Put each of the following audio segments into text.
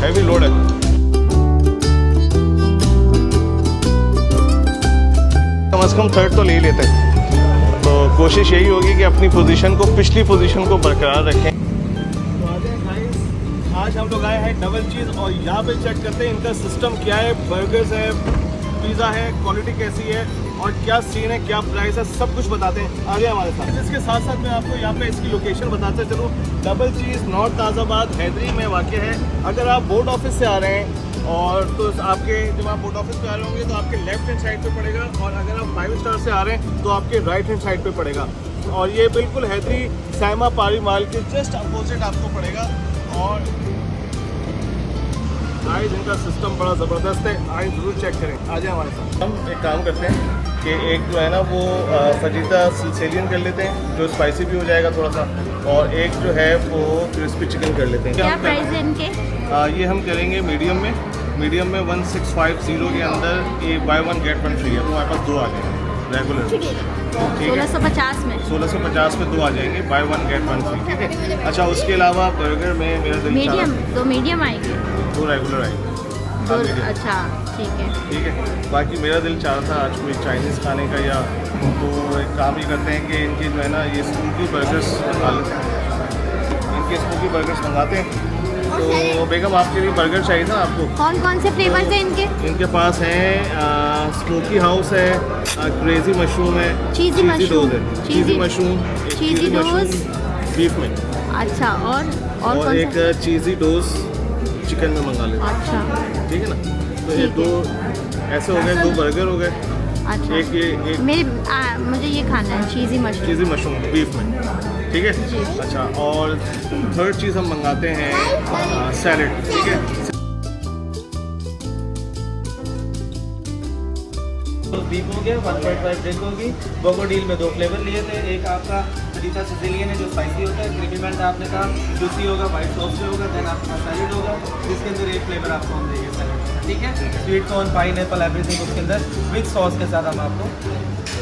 Heavy load है। कम से come third तो ले ही लेते हैं, तो कोशिश यही होगी कि अपनी पोजीशन को, पिछली पोजीशन को बरकरार रखें। आज हम लोग आए हैं डबल चीज़ और यहाँ पे चेक करते हैं इनका सिस्टम क्या है, बर्गर्स है, पिज़्ज़ा है, क्वालिटी कैसी है और क्या सीन है, क्या प्राइस है, सब कुछ बताते हैं। आगे हमारे साथ। इसके साथ साथ मैं आपको यहाँ पे इसकी लोकेशन बताते चलूँ। डबल चीज़ नॉर्थ ताज़ाबाद हैदरी में वाक़ है। अगर आप बोर्ड ऑफिस से आ रहे हैं और तो आपके, जब आप बोर्ड ऑफिस पे आ रहे होंगे तो आपके लेफ्ट हैंड साइड पे पड़ेगा, और अगर आप 5 स्टार से आ रहे हैं तो आपके राइट हैंड साइड पे पड़ेगा। और ये बिल्कुल हैदरी सैमा पारी माल के जस्ट अपोजिट आपको पड़ेगा। और आज इनका सिस्टम बड़ा ज़बरदस्त है, आज ज़रूर चेक करें। आ जाए हमारे साथ। हम एक काम करते हैं कि एक जो है ना वो फजीता सिल्सेलियन कर लेते हैं, जो स्पाइसी भी हो जाएगा थोड़ा सा, और एक जो है वो क्रिस्पी चिकन कर लेते हैं। क्या प्राइस है इनके? ये हम करेंगे मीडियम में 1650 के अंदर ये बाय 1 गेट 1 फ्री है। तो हमारे पास 2 आ जाएंगे रेगुलर, ठीक है 1650 में 1650 में 2 आ जाएंगे, बाय 1 गेट 1 फ्री, ठीक है। अच्छा, उसके अलावा बर्गर में मेरा दिल मीडियम, 2 मीडियम आएंगे, 2 रेगुलर आएंगे। अच्छा ठीक है, ठीक है। बाकी मेरा दिल चाह रहा था आज कोई चाइनीज़ खाने का, या तो एक काम ही करते हैं कि इनके जो है ना ये स्मोकी बर्गर्स मंगा लेते हैं, इनके स्मोकी बर्गर्स मंगाते हैं। तो बेगम आपके लिए बर्गर चाहिए था आपको? कौन कौन से फ्लेवर्स हैं इनके? इनके पास हैं स्मोकी हाउस है, क्रेजी मशरूम है, चीज़ी मशरूम है, चीज़ी मशरूम, चीज़ी डोज बीफ में। अच्छा, और एक चीज़ी डोज चिकन में मंगा लेते हैं। अच्छा ठीक है ना। तो ये 2 ऐसे हो गए, 2 बर्गर हो गए। अच्छा, एक मुझे ये खाना है चीज़ी मशरूम बीफ में, ठीक है। अच्छा, और थर्ड चीज़ हम मंगाते हैं सैलड, ठीक है। बीफ हो गया, 1.5 ड्रिंक होगी। बोगोडील में 2 फ्लेवर लिए थे, एक आपका फजीता सिसिलियन है जो स्पाइसी होता है, क्रीमी आपने कहा, जूसी होगा, वाइट सॉस से होगा, देन आपके पास सैलेड होगा, जिसके अंदर एक फ्लेवर आपको हम देंगे सैलेड, ठीक है। स्वीट कॉर्न, पाइनएप्पल, एवरीथिंग उसके अंदर विद सॉस के साथ हम आपको।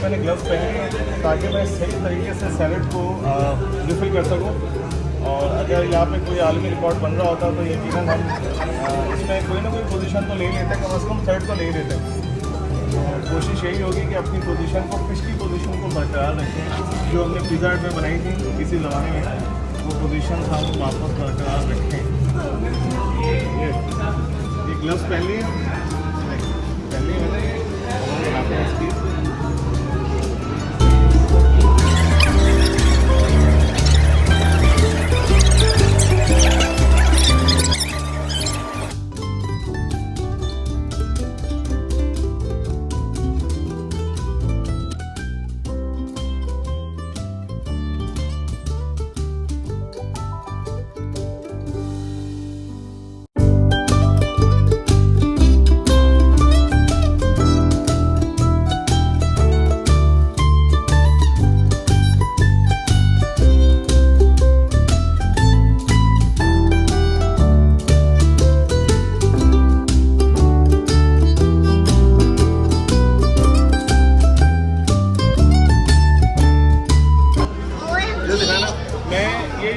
मैंने ग्लव्स पहने हैं ताकि मैं सही तरीके से सैलेड को रिफिल कर सकूं, और अगर यहाँ पे कोई आलमी रिकॉर्ड बन रहा होता तो यकीनन हम इसमें कोई ना कोई पोजीशन तो ले लेते हैं, कम से कम थर्ड तो ले लेते हैं। तो कोशिश यही होगी कि अपनी पोजीशन को, पिछली पोजीशन को बरकरार रखें, जो हमने पिज़्ज़ा हट में बनाई थी किसी ज़माने में, वो पोजीशन हम वापस बरकरार रखें। ये ग्लव्स पहन लिए मैंने बनाते हैं इसकी।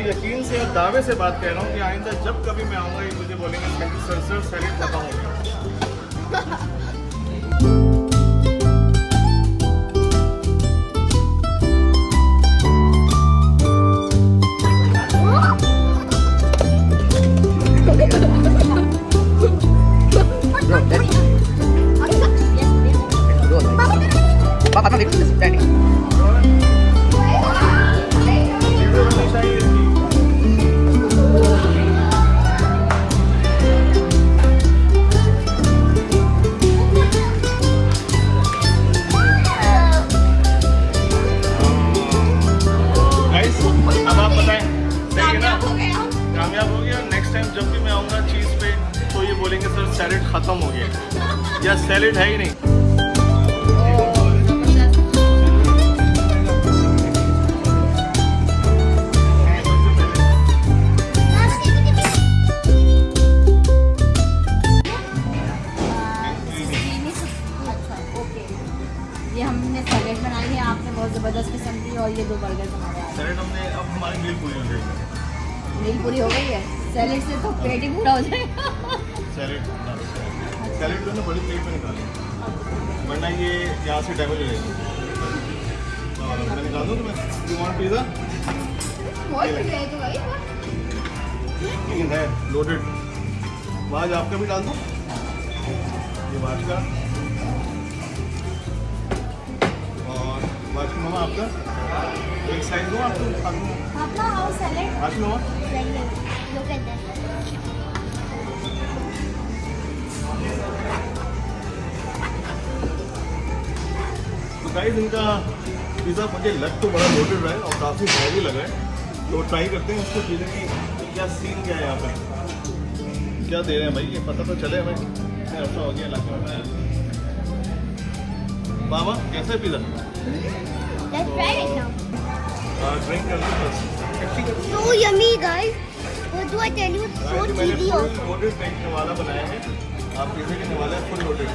यकीन से और दावे से बात कह रहा हूँ कि आइंदा जब कभी मैं आऊँगा ये मुझे बोलेंगे सर सैलेड खत्म हो गया। कामयाब हो गया। नेक्स्ट टाइम जब भी मैं आऊँगा चीज़ पे तो ये बोलेंगे सर सैलेड ख़त्म हो गया, या सैलेड है ही नहीं। ये हमने सैलेड बनाई है, आपने बहुत ज़बरदस्त किस्म की, और ये 2 बर्गर हमारे। सैलेड हमने, अब हमारी मील पूरी हो गई है। मील पूरी हो गई है। सैलेड से तो पेट ही पूरा हो जाएगा। सैलेड सैलेड जो ना बड़ी प्लेट में निकालें, वरना ये यहाँ से डैमेज हो जाएगी। और मैं निकाल दूँ तुम्हें, यू वांट पिज़्ज़ा? है लोडेड। वाज आपका भी डाल दूँ, ये वाज का, और वाज की मामा आपका एक साइज दो आपको, पापा हाउ सैलेड? आज मामा Look at that. तो गाइस इनका पिज़्ज़ा मुझे लग तो बड़ा लोडेड रहा है और काफ़ी हैवी लगा है, तो ट्राई करते हैं उसको पिज़्ज़ा की क्या सीन क्या है यहाँ पे, क्या दे रहे हैं भाई, ये पता तो चले हमें। ऐसा हो गया इलाके में। मामा कैसा है pizza? Let's try it now. Drink कर लो बस। So yummy, guys. What do I tell you? So मैंने cheesy full also. Loaded drink वाला बनाया है, आप पिज़्ज़ा के वाला है फुल लोडेड।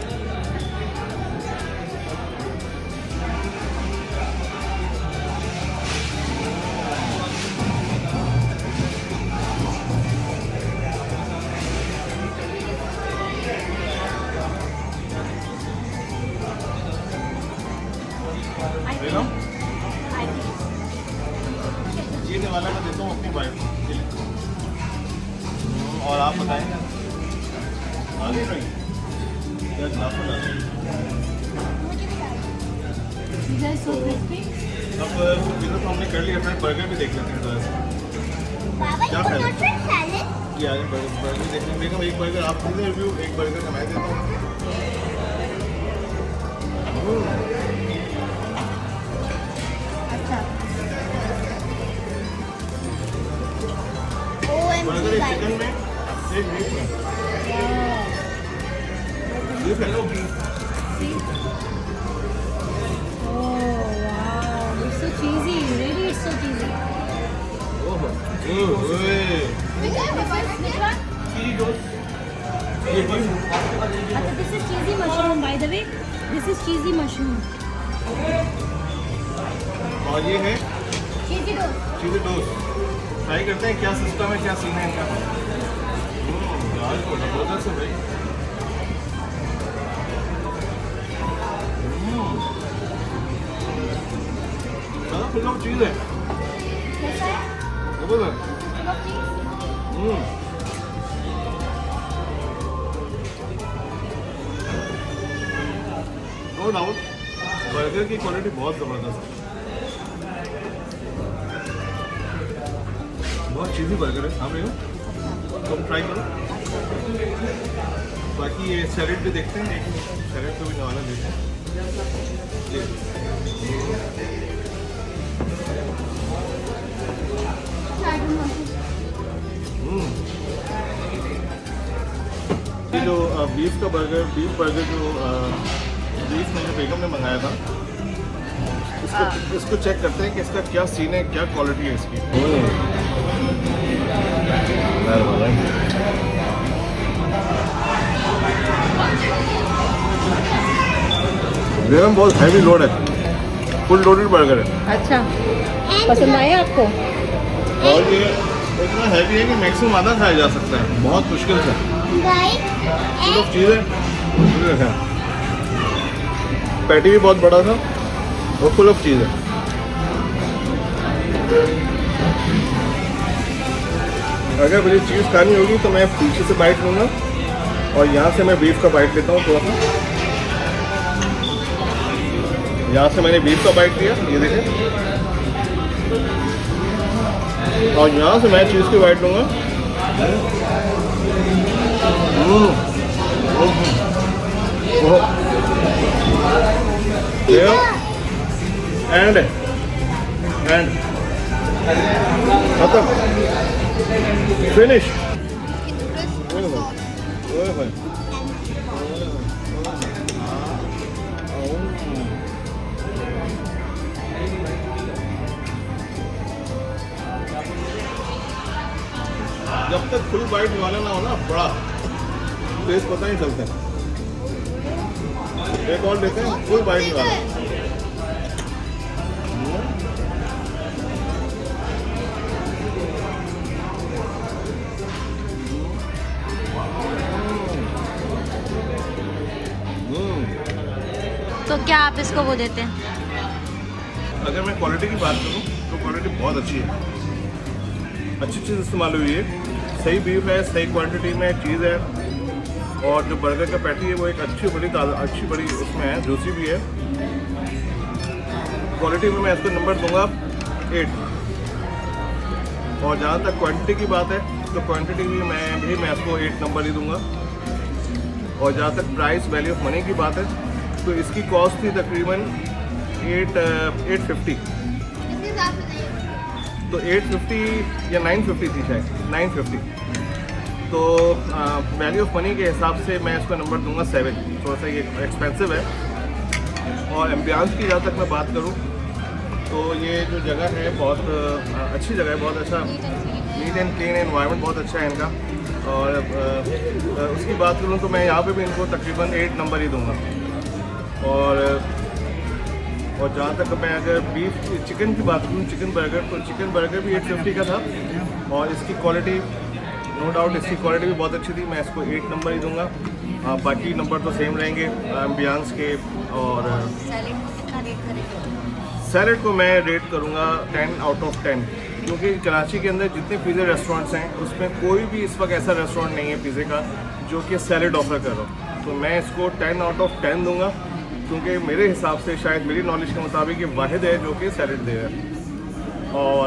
ले लो, ये वाला मैं देता हूँ अपनी वाइफ के लिए। और आप बताएं आगे नहीं क्या ग्लास में डालें? Pizza is so crispy. अब पिज़्ज़ा तो हमने कर लिया, फिर बर्गर भी देख लेते हैं थोड़ा सा। Baba, क्या you खाना? not try salad? ये आगे बर्गर भी देखने में, एक बर्गर आप दीजिए रिव्यू, एक बर्गर का मैं देता हूँ। अच्छा। OMG, बर्गर एक guys. चिकन में, एक बीफ में। बीफ है ना beef. See? Oh wow, it's so cheesy. Really, it's so cheesy. ओहो, ओए, Which one? ये बीफ। अच्छा, this is cheesy mushroom. By the way, this is cheesy mushroom. और ये है Cheesy dough. चीज़ टोस्ट। ट्राई करते हैं क्या सिस्टम है, क्या सीन है इनका। यार को जबरदस्त है भाई। ज़्यादा फुल ऑफ चीज़ है, कैसा है? जबरदस्त। Full of cheese? No doubt burger की क्वालिटी बहुत ज़बरदस्त है, बहुत चीज़ी बर्गर है। आप देखो, तुम ट्राई करो। बाकी ये सैलेड भी देखते हैं, एक सैलेड को भी नवाला देते हैं। ये ये जो बीफ का बर्गर, बीफ बर्गर जो बीफ में जो बेगम ने मंगाया था, इसको चेक करते हैं कि इसका क्या सीन है, क्या क्वालिटी है इसकी। बेगम बहुत हैवी लोड है, फुल लोडेड बर्गर है। अच्छा, पसंद आया आपको? और ये इतना हैवी है कि मैक्सिमम आधा खाया जा सकता है, बहुत मुश्किल से। Guys, फुल ऑफ चीज़ है, पैटी भी बहुत बड़ा था और फुल ऑफ चीज़ है। अगर मुझे चीज़ खानी होगी तो मैं पीछे से बाइट लूँगा, और यहाँ से मैं बीफ का बाइट लेता हूँ थोड़ा सा। यहाँ से मैंने बीफ का बाइट लिया, ये देखिए, और यहाँ से मैं चीज़ की बाइट लूँगा। एंड खत्म, फिनिश। जब तक फुल बाइट वाला ना हो ना, बड़ा टेस्ट पता नहीं चलता। एक और लेते हैं फुल बाइट वाला। तो क्या आप इसको वो देते हैं? अगर मैं क्वालिटी की बात करूँ तो क्वालिटी बहुत अच्छी है, अच्छी चीज़ इस्तेमाल हुई है, सही बीफ है, सही क्वांटिटी में चीज़ है, और जो बर्गर का पैटी है वो एक अच्छी बड़ी उसमें है, जूसी भी है। क्वालिटी में मैं इसको नंबर दूंगा 8। और जहाँ तक क्वांटिटी की बात है तो क्वांटिटी भी मैं इसको 8 नंबर ही दूंगा। और जहाँ तक प्राइस वैल्यू ऑफ मनी की बात है तो इसकी कॉस्ट थी तकरीबन 850, तो 850 या 950 थी शायद, 950। तो वैल्यू ऑफ मनी के हिसाब से मैं इसको नंबर दूंगा 7। थोड़ा सा ये एक्सपेंसिव है। और एम्बियंस की जहाँ तक मैं बात करूँ तो ये जो जगह है बहुत अच्छी जगह है, बहुत अच्छा नीट एंड क्लीन एनवायरनमेंट बहुत अच्छा है इनका। और उसकी बात करूँ तो मैं यहाँ पे भी इनको तकरीबन 8 नंबर ही दूंगा। और जहाँ तक मैं अगर चिकन की बात करूँ, चिकन बर्गर भी 850 का था, और इसकी क्वालिटी नो डाउट इसकी क्वालिटी भी बहुत अच्छी थी, मैं इसको 8 नंबर ही दूंगा। बाकी नंबर तो सेम रहेंगे एम्बियंस के। और सैलड को मैं रेट करूँगा 10 आउट ऑफ 10, क्योंकि कराची के अंदर जितने पिज़्ज़ा रेस्टोरेंट्स हैं उसमें कोई भी इस वक्त ऐसा रेस्टोरेंट नहीं है पिज़्ज़े का जो कि सैलड ऑफ़र कर रहा हो। तो मैं इसको 10 आउट ऑफ 10 दूंगा, क्योंकि मेरे हिसाब से शायद मेरी नॉलेज के मुताबिक ये वाहिद है जो कि सैलड दे रहा है। और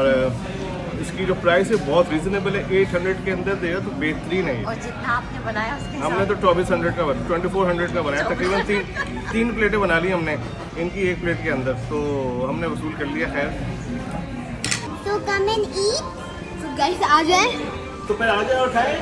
इसकी जो प्राइस है बहुत रीज़नेबल है, 800 के अंदर दे रहा तो बेहतरीन है। और जितना आपने बनाया उसके हमने तो 2400 का 2400 का बनाया, तकरीबन तीन प्लेटें बना ली हमने इनकी एक प्लेट के अंदर, तो हमने वसूल कर लिया। खैर So come and eat. So guys, आ जाए। तो फिर आ जाए और खाएं।